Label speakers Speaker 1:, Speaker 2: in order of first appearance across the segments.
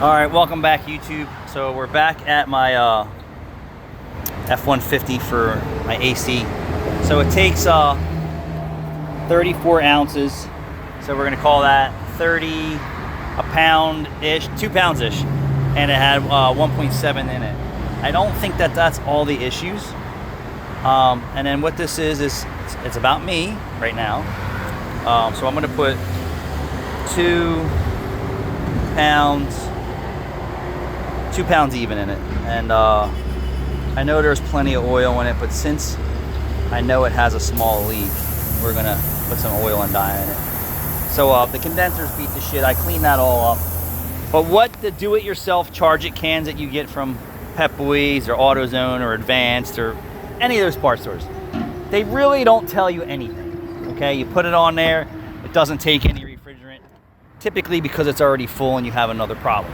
Speaker 1: Alright, welcome back YouTube. So we're back at my F-150 for my AC. So it takes 34 ounces. So we're gonna call that 30 a pound-ish, 2 pounds-ish. And it had 1.7 in it. I don't think that that's all the issues. And then what this is it's about me right now. So I'm gonna put 2 pounds even in it, and I know there's plenty of oil in it, but since I know it has a small leak, we're gonna put some oil and dye in it. So the condensers beat the shit. I cleaned that all up. But what the do-it-yourself Charge-It cans that you get from Pep Boys or AutoZone or Advanced or any of those parts stores, they really don't tell you anything. Okay, you put it on there, it doesn't take any refrigerant, typically because it's already full and you have another problem.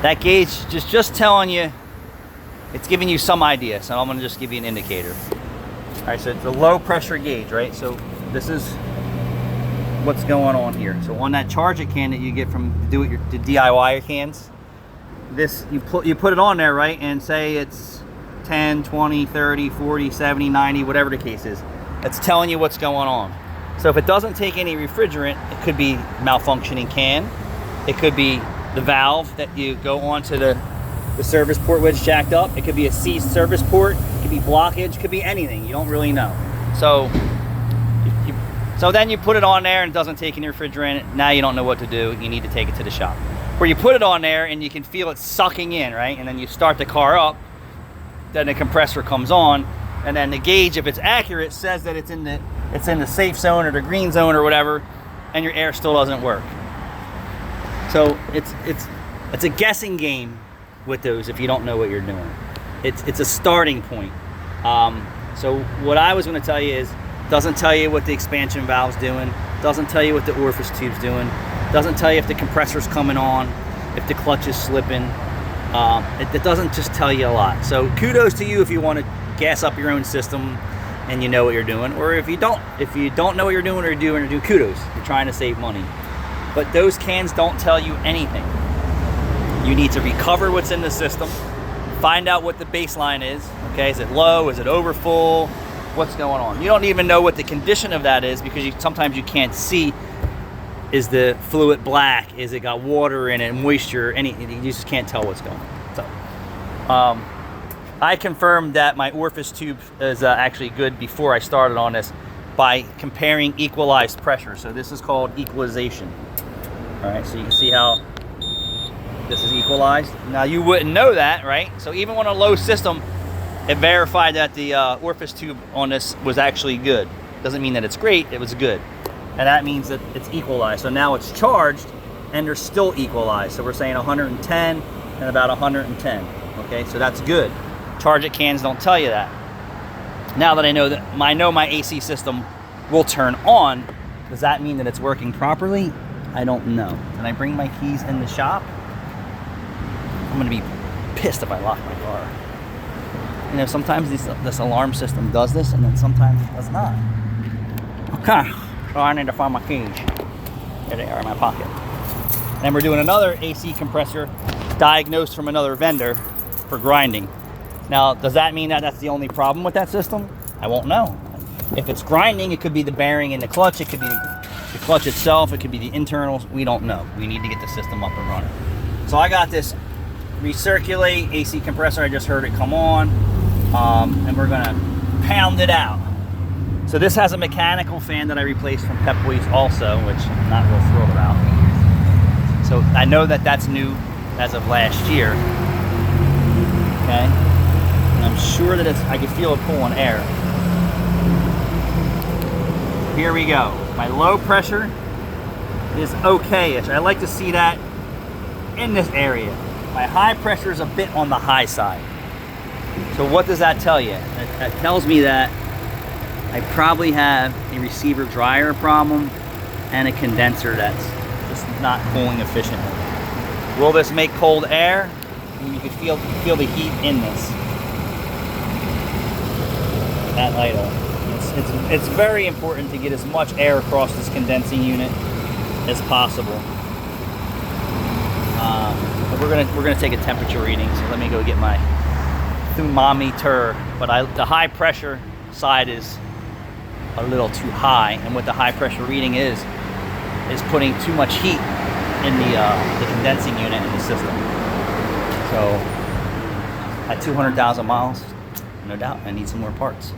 Speaker 1: That gauge just telling you, it's giving you some idea. So I'm gonna just give you an indicator. All right, so it's a low pressure gauge, right? So this is what's going on here. So on that Charge-It can that you get from the DIY cans, this you put it on there, right? And say it's 10, 20, 30, 40, 70, 90, whatever the case is. It's telling you what's going on. So if it doesn't take any refrigerant, it could be malfunctioning can. It could be the valve that you go onto the service port with jacked up. It could be a seized service port. It could be blockage. It could be anything. You don't really know. So then you put it on there and it doesn't take any refrigerant. Now you don't know what to do. You need to take it to the shop. Where you put it on there and you can feel it sucking in, right? And then you start the car up. Then the compressor comes on, and then the gauge, if it's accurate, says that it's in the safe zone or the green zone or whatever, and your air still doesn't work. So it's a guessing game with those if you don't know what you're doing. It's a starting point. So what I was going to tell you is, doesn't tell you what the expansion valve's doing, doesn't tell you what the orifice tube's doing, doesn't tell you if the compressor's coming on, if the clutch is slipping. It doesn't just tell you a lot. So kudos to you if you want to gas up your own system and you know what you're doing, or if you don't know what you're doing or you're doing kudos. You're trying to save money. But those cans don't tell you anything. You need to recover what's in the system, find out what the baseline is. Okay, is it low? Is it overfull? What's going on? You don't even know what the condition of that is because sometimes you can't see. Is the fluid black? Is it got water in it, moisture? You just can't tell what's going on. So, I confirmed that my orifice tube is actually good before I started on this by comparing equalized pressure. So this is called equalization. All right, so you can see how this is equalized. Now you wouldn't know that, right? So even on a low system, it verified that the orifice tube on this was actually good. Doesn't mean that it's great, it was good. And that means that it's equalized. So now it's charged and they're still equalized. So we're saying 110 and about 110. Okay, so that's good. Charge-It cans don't tell you that. Now that I know my AC system will turn on, does that mean that it's working properly? I don't know. Did I bring my keys in the shop? I'm gonna be pissed if I lock my car. You know, sometimes this alarm system does this and then sometimes it does not. Okay. So I need to find my keys. There they are in my pocket. And we're doing another AC compressor diagnosed from another vendor for grinding. Now, does that mean that that's the only problem with that system? I won't know. If it's grinding, it could be the bearing in the clutch. It could be the clutch itself. It could be the internals. We don't know. We need to get the system up and running. So I got this recirculate AC compressor. I just heard it come on. And we're gonna pound it out. So this has a mechanical fan that I replaced from Pep Boys also, which I'm not real thrilled about. So I know that that's new as of last year. Okay, and I'm sure that I can feel it pulling air. Here we go. My low pressure is okay-ish. I like to see that in this area. My high pressure is a bit on the high side. So what does that tell you? That tells me that I probably have a receiver dryer problem and a condenser that's just not cooling efficiently. Will this make cold air? You can feel the heat in this. That light on. It's very important to get as much air across this condensing unit as possible. we're gonna take a temperature reading. So let me go get my thermometer. But the high pressure side is a little too high, and what the high pressure reading is putting too much heat in the condensing unit in the system. So at 200,000 miles, no doubt I need some more parts.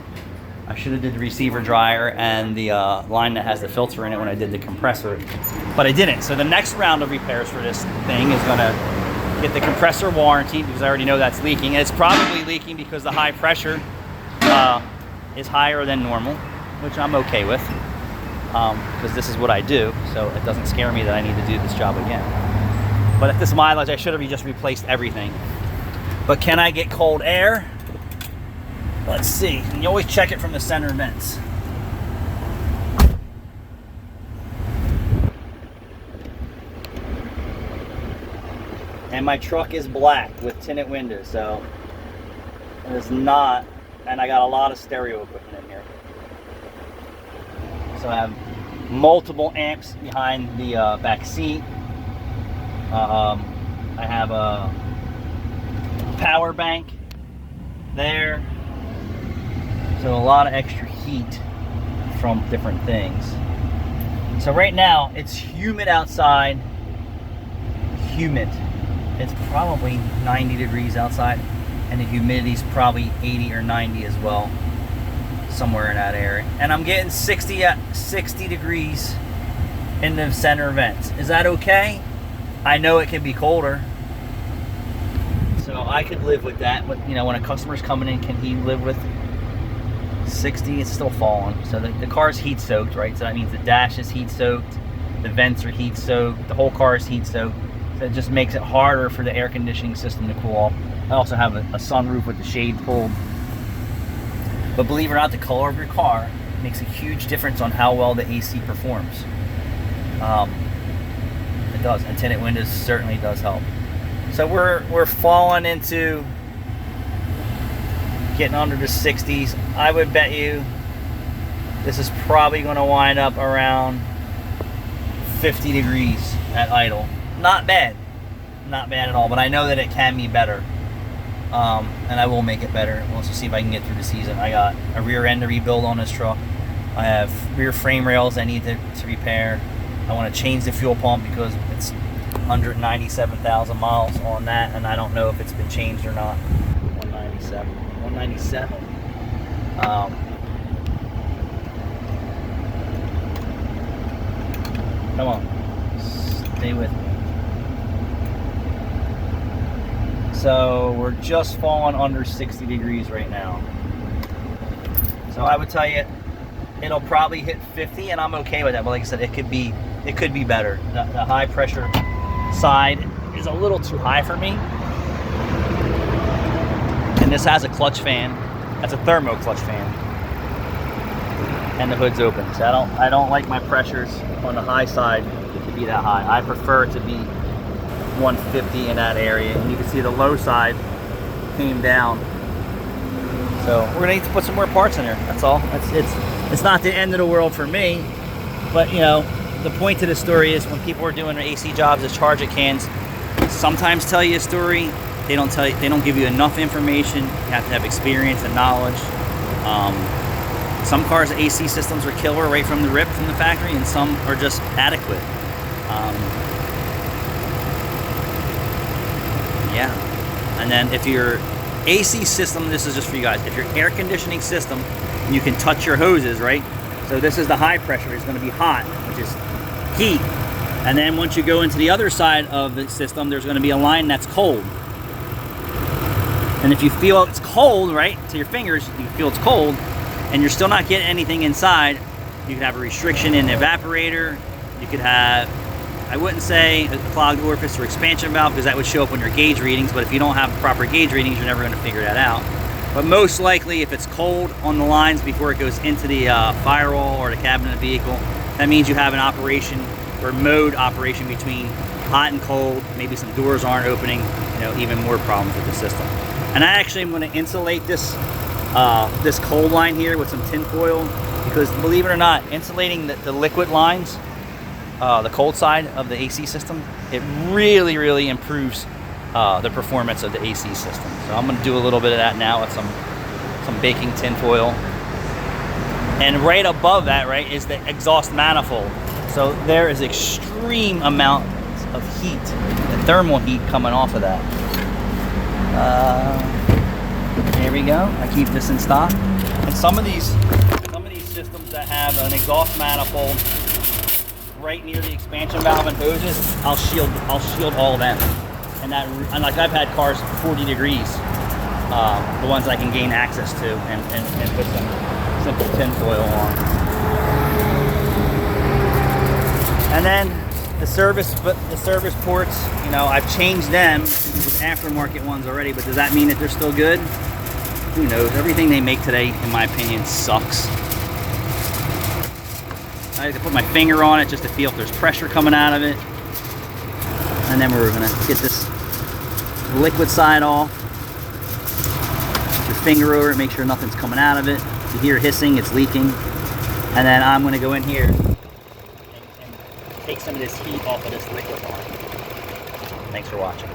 Speaker 1: I should have did the receiver dryer and the line that has the filter in it when I did the compressor, but I didn't. So the next round of repairs for this thing is gonna get the compressor warranty, because I already know that's leaking. And it's probably leaking because the high pressure is higher than normal, which I'm okay with, because this is what I do, so it doesn't scare me that I need to do this job again. But at this mileage, I should have just replaced everything. But can I get cold air? Let's see. And you always check it from the center vents. And my truck is black with tinted windows, so it is not, and I got a lot of stereo equipment in here. So I have multiple amps behind the back seat. I have a power bank there. So a lot of extra heat from different things. So right now it's humid outside. Humid. It's probably 90 degrees outside, and the humidity's probably 80 or 90 as well, somewhere in that area. And I'm getting 60 degrees in the center vents. Is that okay? I know it can be colder, so I could live with that. But you know, when a customer's coming in, can he live with 60? It's still falling. So the car's heat soaked, right? So that means the dash is heat soaked, the vents are heat soaked, the whole car is heat soaked. So it just makes it harder for the air conditioning system to cool off. I also have a sunroof with the shade pulled. But believe it or not, the color of your car makes a huge difference on how well the AC performs. It does, and tinted windows certainly does help. So we're falling into getting under the 60s. I would bet you this is probably going to wind up around 50 degrees at idle. Not bad, not bad at all, but I know that it can be better, and I will make it better. We'll also see if I can get through the season. I got a rear end to rebuild on this truck. I have rear frame rails I need to repair. I want to change the fuel pump because it's 197,000 miles on that, and I don't know if it's been changed or not. 197. Come on, stay with me. So we're just falling under 60 degrees right now. So I would tell you, it'll probably hit 50, and I'm okay with that. But like I said, it could be better. The high pressure side is a little too high for me. And this has a clutch fan. That's a thermo clutch fan. And the hood's open. So I don't like my pressures on the high side to be that high. I prefer it to be 150 in that area, and you can see the low side came down. So we're gonna need to put some more parts in there. That's all. It's not the end of the world for me, but you know, the point to the story is when people are doing their AC jobs as Charge It cans, sometimes tell you a story. They don't give you enough information. You have to have experience and knowledge. Some cars' AC systems are killer right from the rip from the factory, and some are just adequate. Yeah, and then if your AC system, this is just for you guys, if your air conditioning system, you can touch your hoses, right? So this is the high pressure, it's going to be hot, which is heat. And then once you go into the other side of the system, there's going to be a line that's cold. And if you feel it's cold, right, to your fingers, you feel it's cold, and you're still not getting anything inside, you could have a restriction in the evaporator. You could have, I wouldn't say a clogged orifice or expansion valve, because that would show up on your gauge readings, but if you don't have proper gauge readings, you're never going to figure that out. But most likely, if it's cold on the lines before it goes into the firewall or the cabin of the vehicle, that means you have an operation or mode operation between hot and cold. Maybe some doors aren't opening, you know, even more problems with the system. And I actually am going to insulate this this cold line here with some tin foil, because believe it or not, insulating the liquid lines, the cold side of the AC system, it really improves the performance of the AC system. So I'm going to do a little bit of that now with some baking tin foil. And right above that, right, is the exhaust manifold. So there is extreme amount of heat, the thermal heat coming off of that. There we go. I keep this in stock. And some of these systems that have an exhaust manifold right near the expansion valve and hoses, I'll shield all of them. And like I've had cars 40 degrees, the ones I can gain access to, and put some simple tin foil on. And then the service ports, you know, I've changed them with aftermarket ones already, but does that mean that they're still good? Who knows? Everything they make today, in my opinion, sucks. I have to put my finger on it just to feel if there's pressure coming out of it. And then we're gonna get this liquid side off. Put your finger over it, make sure nothing's coming out of it. You hear hissing, it's leaking. And then I'm gonna go in here and take some of this heat off of this liquid line. Thanks for watching.